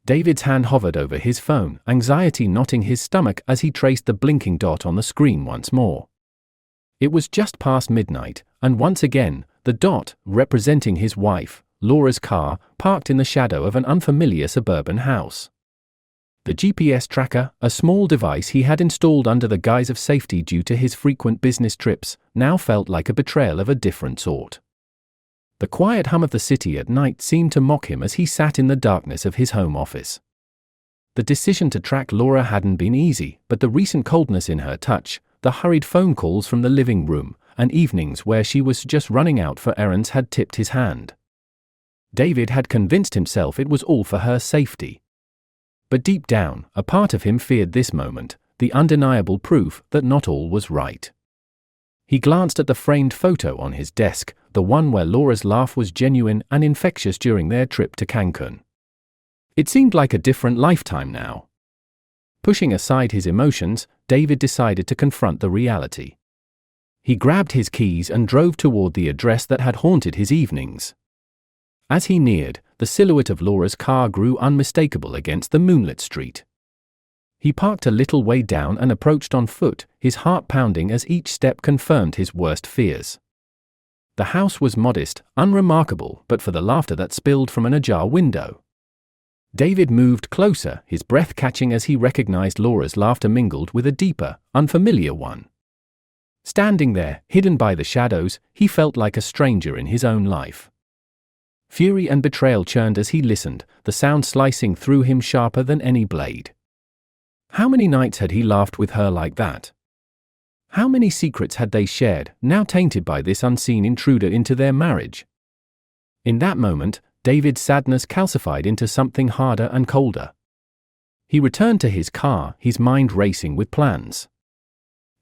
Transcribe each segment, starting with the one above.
David's hand hovered over his phone, anxiety knotting his stomach as he traced the blinking dot on the screen once more. It was just past midnight, and once again, the dot, representing his wife, Laura's car, parked in the shadow of an unfamiliar suburban house. The GPS tracker, a small device he had installed under the guise of safety due to his frequent business trips, now felt like a betrayal of a different sort. The quiet hum of the city at night seemed to mock him as he sat in the darkness of his home office. The decision to track Laura hadn't been easy, but the recent coldness in her touch, the hurried phone calls from the living room, and evenings where she was just running out for errands had tipped his hand. David had convinced himself it was all for her safety. But deep down, a part of him feared this moment, the undeniable proof that not all was right. He glanced at the framed photo on his desk, the one where Laura's laugh was genuine and infectious during their trip to Cancun. It seemed like a different lifetime now. Pushing aside his emotions, David decided to confront the reality. He grabbed his keys and drove toward the address that had haunted his evenings. As he neared, the silhouette of Laura's car grew unmistakable against the moonlit street. He parked a little way down and approached on foot, his heart pounding as each step confirmed his worst fears. The house was modest, unremarkable but for the laughter that spilled from an ajar window. David moved closer, his breath catching as he recognized Laura's laughter mingled with a deeper, unfamiliar one. Standing there, hidden by the shadows, he felt like a stranger in his own life. Fury and betrayal churned as he listened, the sound slicing through him sharper than any blade. How many nights had he laughed with her like that? How many secrets had they shared, now tainted by this unseen intruder into their marriage? In that moment, David's sadness calcified into something harder and colder. He returned to his car, his mind racing with plans.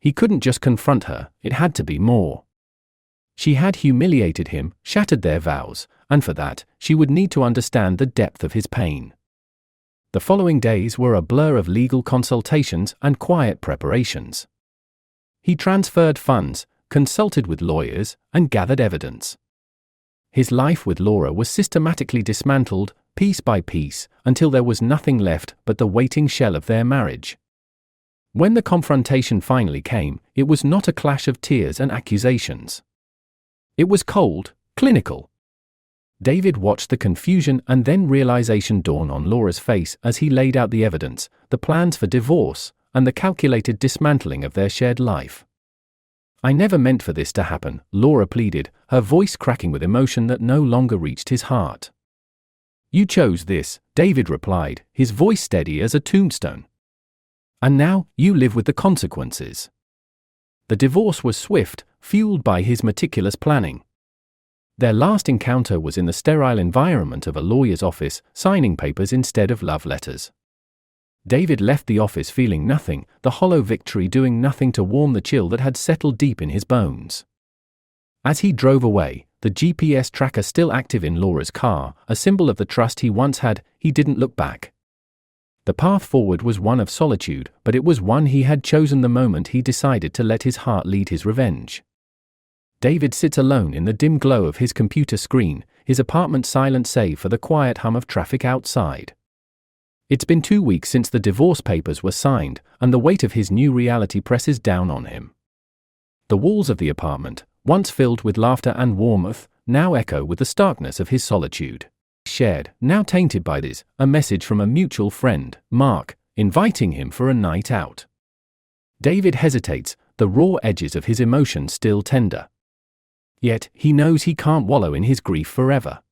He couldn't just confront her, it had to be more. She had humiliated him, shattered their vows, and for that, she would need to understand the depth of his pain. The following days were a blur of legal consultations and quiet preparations. He transferred funds, consulted with lawyers, and gathered evidence. His life with Laura was systematically dismantled, piece by piece, until there was nothing left but the waiting shell of their marriage. When the confrontation finally came, it was not a clash of tears and accusations. It was cold, clinical. David watched the confusion and then realization dawn on Laura's face as he laid out the evidence, the plans for divorce, and the calculated dismantling of their shared life. "I never meant for this to happen," Laura pleaded, her voice cracking with emotion that no longer reached his heart. "You chose this," David replied, his voice steady as a tombstone. "And now, you live with the consequences." The divorce was swift, fueled by his meticulous planning. Their last encounter was in the sterile environment of a lawyer's office, signing papers instead of love letters. David left the office feeling nothing, the hollow victory doing nothing to warm the chill that had settled deep in his bones. As he drove away, the GPS tracker still active in Laura's car, a symbol of the trust he once had, he didn't look back. The path forward was one of solitude, but it was one he had chosen the moment he decided to let his heart lead his revenge. David sits alone in the dim glow of his computer screen, his apartment silent save for the quiet hum of traffic outside. It's been 2 weeks since the divorce papers were signed, and the weight of his new reality presses down on him. The walls of the apartment, once filled with laughter and warmth, now echo with the starkness of his solitude. Shared, now tainted by this, a message from a mutual friend, Mark, inviting him for a night out. David hesitates, the raw edges of his emotions still tender. Yet, he knows he can't wallow in his grief forever.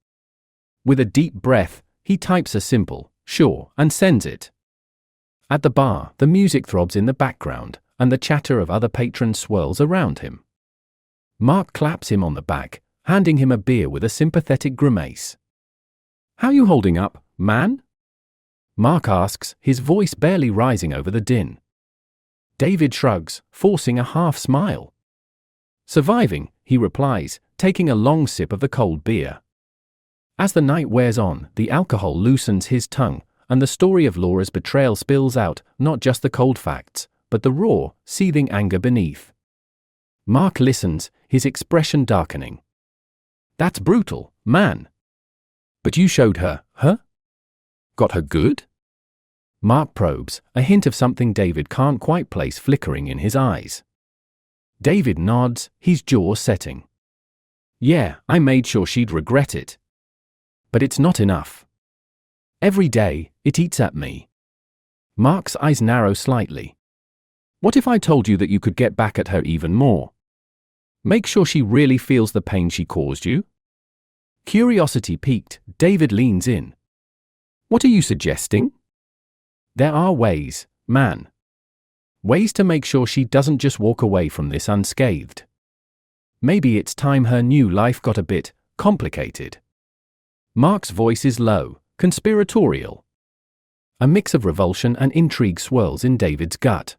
With a deep breath, he types a simple, "sure," and sends it. At the bar, the music throbs in the background, and the chatter of other patrons swirls around him. Mark claps him on the back, handing him a beer with a sympathetic grimace. "How you holding up, man?" Mark asks, his voice barely rising over the din. David shrugs, forcing a half smile. "Surviving," he replies, taking a long sip of the cold beer. As the night wears on, the alcohol loosens his tongue, and the story of Laura's betrayal spills out, not just the cold facts, but the raw, seething anger beneath. Mark listens, his expression darkening. "That's brutal, man. But you showed her, huh? Got her good? Mark probes, a hint of something David can't quite place flickering in his eyes. David nods, his jaw setting. Yeah, I made sure she'd regret it. But it's not enough. Every day, it eats at me. Mark's eyes narrow slightly. What if I told you that you could get back at her even more? Make sure she really feels the pain she caused you? Curiosity piqued, David leans in. What are you suggesting? There are ways, man. Ways to make sure she doesn't just walk away from this unscathed. Maybe it's time her new life got a bit complicated. Mark's voice is low, conspiratorial. A mix of revulsion and intrigue swirls in David's gut.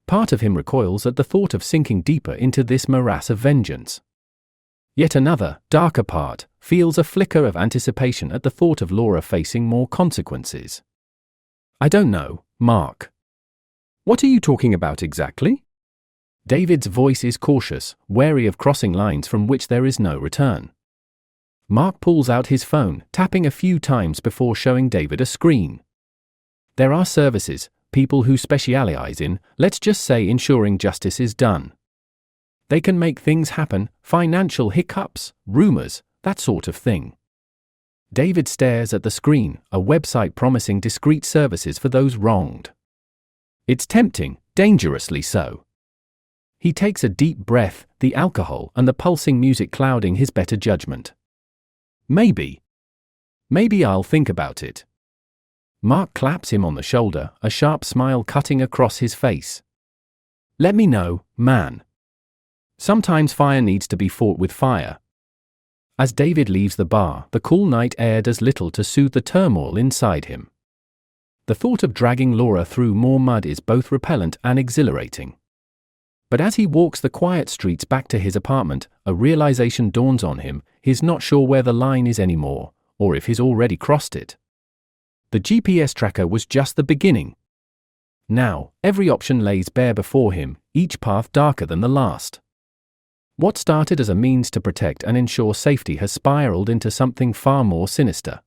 Part of him recoils at the thought of sinking deeper into this morass of vengeance. Yet another, darker part, feels a flicker of anticipation at the thought of Laura facing more consequences. I don't know, Mark. What are you talking about exactly? David's voice is cautious, wary of crossing lines from which there is no return. Mark pulls out his phone, tapping a few times before showing David a screen. There are services, people who specialize in, let's just say, ensuring justice is done. They can make things happen, financial hiccups, rumors, that sort of thing. David stares at the screen, a website promising discreet services for those wronged. It's tempting, dangerously so. He takes a deep breath, the alcohol and the pulsing music clouding his better judgment. Maybe I'll think about it. Mark claps him on the shoulder, a sharp smile cutting across his face. Let me know, man. Sometimes fire needs to be fought with fire. As David leaves the bar, the cool night air does little to soothe the turmoil inside him. The thought of dragging Laura through more mud is both repellent and exhilarating. But as he walks the quiet streets back to his apartment, a realization dawns on him. He's not sure where the line is anymore, or if he's already crossed it. The GPS tracker was just the beginning. Now, every option lays bare before him, each path darker than the last. What started as a means to protect and ensure safety has spiraled into something far more sinister.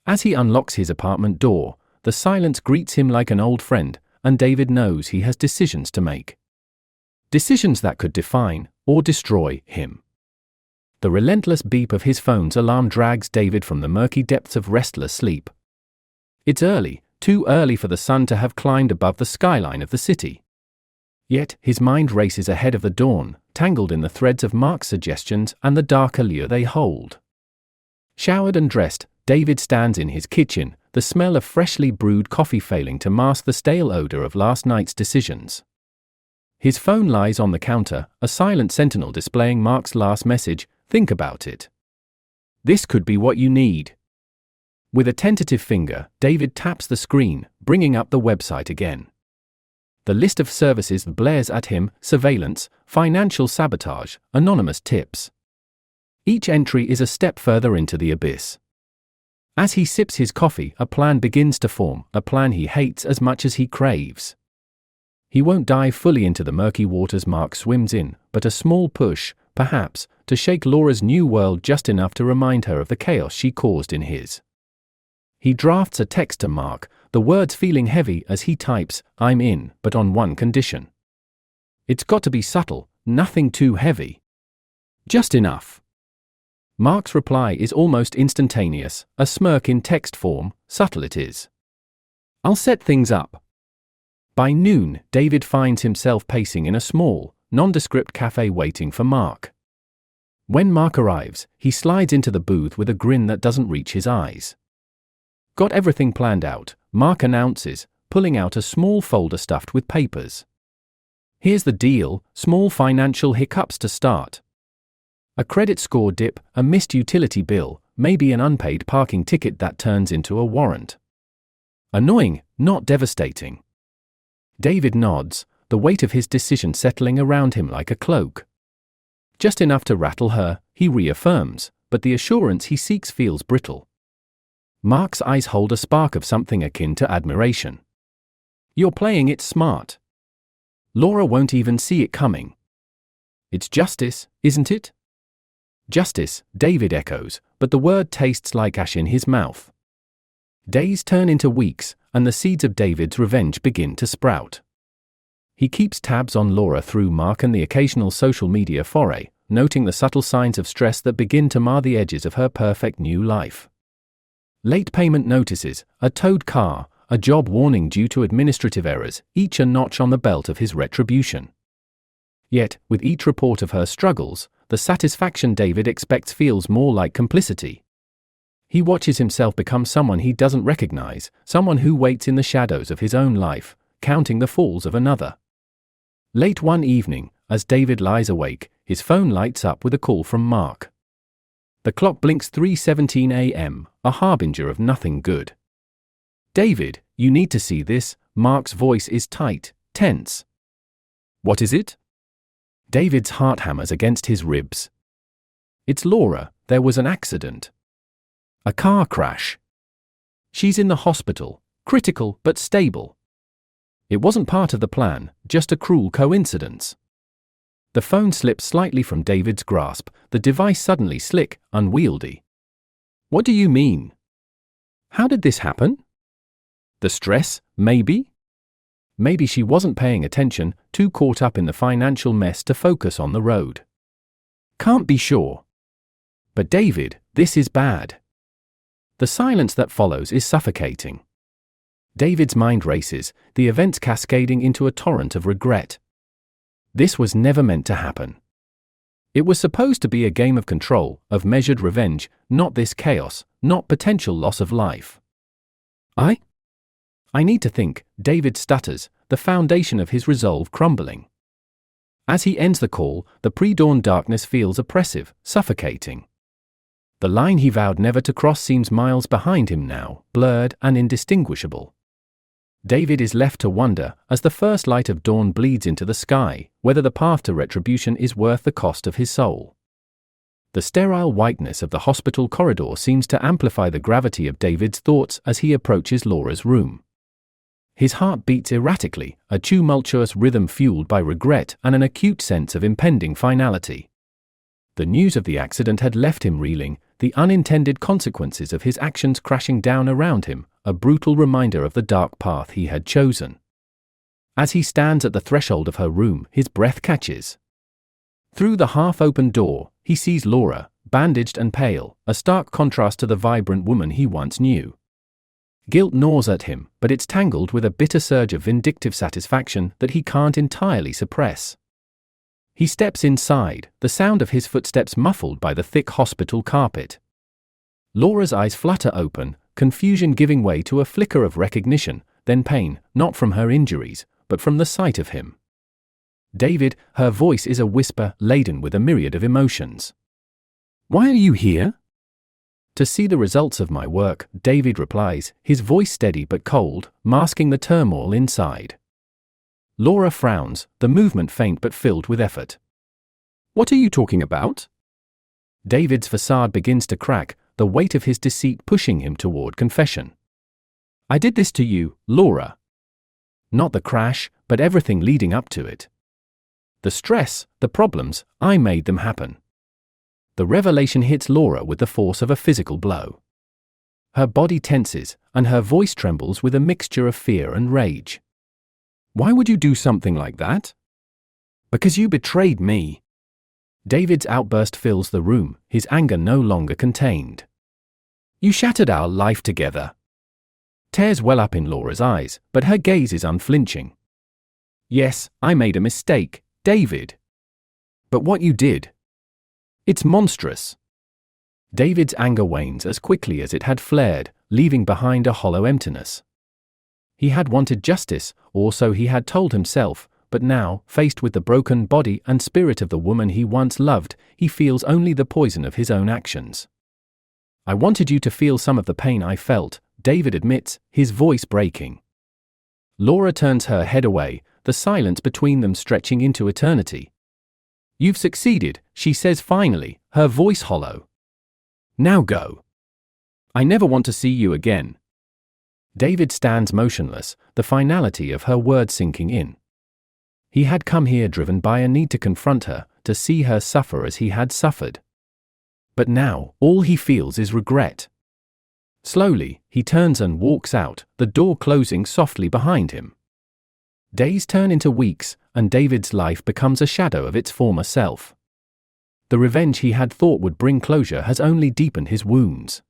As he unlocks his apartment door, the silence greets him like an old friend, and David knows he has decisions to make. Decisions that could define or destroy him. The relentless beep of his phone's alarm drags David from the murky depths of restless sleep. It's early, too early for the sun to have climbed above the skyline of the city. Yet, his mind races ahead of the dawn, tangled in the threads of Mark's suggestions and the dark allure they hold. Showered and dressed, David stands in his kitchen, the smell of freshly brewed coffee failing to mask the stale odor of last night's decisions. His phone lies on the counter, a silent sentinel displaying Mark's last message, think about it. This could be what you need. With a tentative finger, David taps the screen, bringing up the website again. The list of services blares at him: surveillance, financial sabotage, anonymous tips. Each entry is a step further into the abyss. As he sips his coffee, a plan begins to form, a plan he hates as much as he craves. He won't dive fully into the murky waters Mark swims in, but a small push, perhaps, to shake Laura's new world just enough to remind her of the chaos she caused in his. He drafts a text to Mark, the words feeling heavy as he types, I'm in, but on one condition. It's got to be subtle, nothing too heavy. Just enough. Mark's reply is almost instantaneous, a smirk in text form, subtle it is. I'll set things up. By noon, David finds himself pacing in a small, nondescript cafe waiting for Mark. When Mark arrives, he slides into the booth with a grin that doesn't reach his eyes. Got everything planned out, Mark announces, pulling out a small folder stuffed with papers. Here's the deal: small financial hiccups to start. A credit score dip, a missed utility bill, maybe an unpaid parking ticket that turns into a warrant. Annoying, not devastating. David nods, the weight of his decision settling around him like a cloak. Just enough to rattle her, he reaffirms, but the assurance he seeks feels brittle. Mark's eyes hold a spark of something akin to admiration. You're playing it smart. Laura won't even see it coming. It's justice, isn't it? Justice, David echoes, but the word tastes like ash in his mouth. Days turn into weeks, and the seeds of David's revenge begin to sprout. He keeps tabs on Laura through Mark and the occasional social media foray, noting the subtle signs of stress that begin to mar the edges of her perfect new life. Late payment notices, a towed car, a job warning due to administrative errors, each a notch on the belt of his retribution. Yet, with each report of her struggles, the satisfaction David expects feels more like complicity. He watches himself become someone he doesn't recognize, someone who waits in the shadows of his own life, counting the falls of another. Late one evening, as David lies awake, his phone lights up with a call from Mark. The clock blinks 3:17 a.m., a harbinger of nothing good. "David, you need to see this." Mark's voice is tight, tense. "What is it?" David's heart hammers against his ribs. "It's Laura. There was an accident. A car crash. She's in the hospital, critical but stable. It wasn't part of the plan, just a cruel coincidence." The phone slips slightly from David's grasp, the device suddenly slick, unwieldy. "What do you mean? How did this happen?" "The stress, maybe?" Maybe she wasn't paying attention, too caught up in the financial mess to focus on the road. "Can't be sure." "But David, this is bad." The silence that follows is suffocating. David's mind races, the events cascading into a torrent of regret. This was never meant to happen. It was supposed to be a game of control, of measured revenge, not this chaos, not potential loss of life. I need to think, David stutters, the foundation of his resolve crumbling. As he ends the call, the pre-dawn darkness feels oppressive, suffocating. The line he vowed never to cross seems miles behind him now, blurred and indistinguishable. David is left to wonder, as the first light of dawn bleeds into the sky, whether the path to retribution is worth the cost of his soul. The sterile whiteness of the hospital corridor seems to amplify the gravity of David's thoughts as he approaches Laura's room. His heart beats erratically, a tumultuous rhythm fueled by regret and an acute sense of impending finality. The news of the accident had left him reeling, the unintended consequences of his actions crashing down around him, a brutal reminder of the dark path he had chosen. As he stands at the threshold of her room, his breath catches. Through the half-open door, he sees Laura, bandaged and pale, a stark contrast to the vibrant woman he once knew. Guilt gnaws at him, but it's tangled with a bitter surge of vindictive satisfaction that he can't entirely suppress. He steps inside, the sound of his footsteps muffled by the thick hospital carpet. Laura's eyes flutter open, confusion giving way to a flicker of recognition, then pain, not from her injuries, but from the sight of him. "David," her voice is a whisper laden with a myriad of emotions. "Why are you here?" "To see the results of my work," David replies, his voice steady but cold, masking the turmoil inside. Laura frowns, the movement faint but filled with effort. "What are you talking about?" David's facade begins to crack, the weight of his deceit pushing him toward confession. "I did this to you, Laura. Not the crash, but everything leading up to it. The stress, the problems, I made them happen." The revelation hits Laura with the force of a physical blow. Her body tenses, and her voice trembles with a mixture of fear and rage. "Why would you do something like that?" "Because you betrayed me." David's outburst fills the room, his anger no longer contained. "You shattered our life together." Tears well up in Laura's eyes, but her gaze is unflinching. "Yes, I made a mistake, David. But what you did, it's monstrous." David's anger wanes as quickly as it had flared, leaving behind a hollow emptiness. He had wanted justice, or so he had told himself, but now, faced with the broken body and spirit of the woman he once loved, he feels only the poison of his own actions. "I wanted you to feel some of the pain I felt," David admits, his voice breaking. Laura turns her head away, the silence between them stretching into eternity. "You've succeeded," she says finally, her voice hollow. "Now go. I never want to see you again." David stands motionless, the finality of her words sinking in. He had come here driven by a need to confront her, to see her suffer as he had suffered. But now, all he feels is regret. Slowly, he turns and walks out, the door closing softly behind him. Days turn into weeks, and David's life becomes a shadow of its former self. The revenge he had thought would bring closure has only deepened his wounds.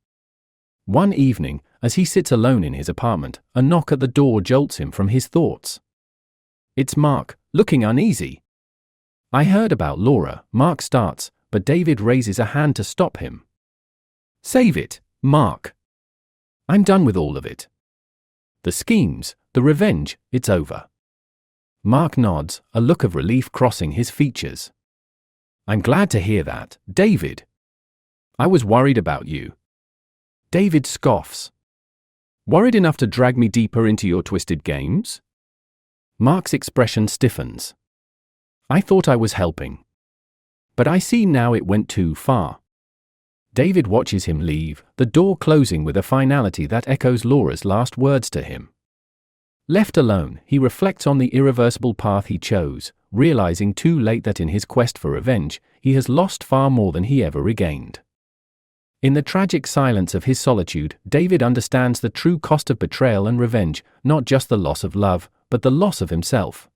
One evening, as he sits alone in his apartment, a knock at the door jolts him from his thoughts. It's Mark, looking uneasy. "I heard about Laura," Mark starts, but David raises a hand to stop him. "Save it, Mark. I'm done with all of it. The schemes, the revenge, it's over." Mark nods, a look of relief crossing his features. "I'm glad to hear that, David. I was worried about you." David scoffs. "Worried enough to drag me deeper into your twisted games?" Mark's expression stiffens. "I thought I was helping. But I see now it went too far." David watches him leave, the door closing with a finality that echoes Laura's last words to him. Left alone, he reflects on the irreversible path he chose, realizing too late that in his quest for revenge, he has lost far more than he ever regained. In the tragic silence of his solitude, David understands the true cost of betrayal and revenge, not just the loss of love, but the loss of himself.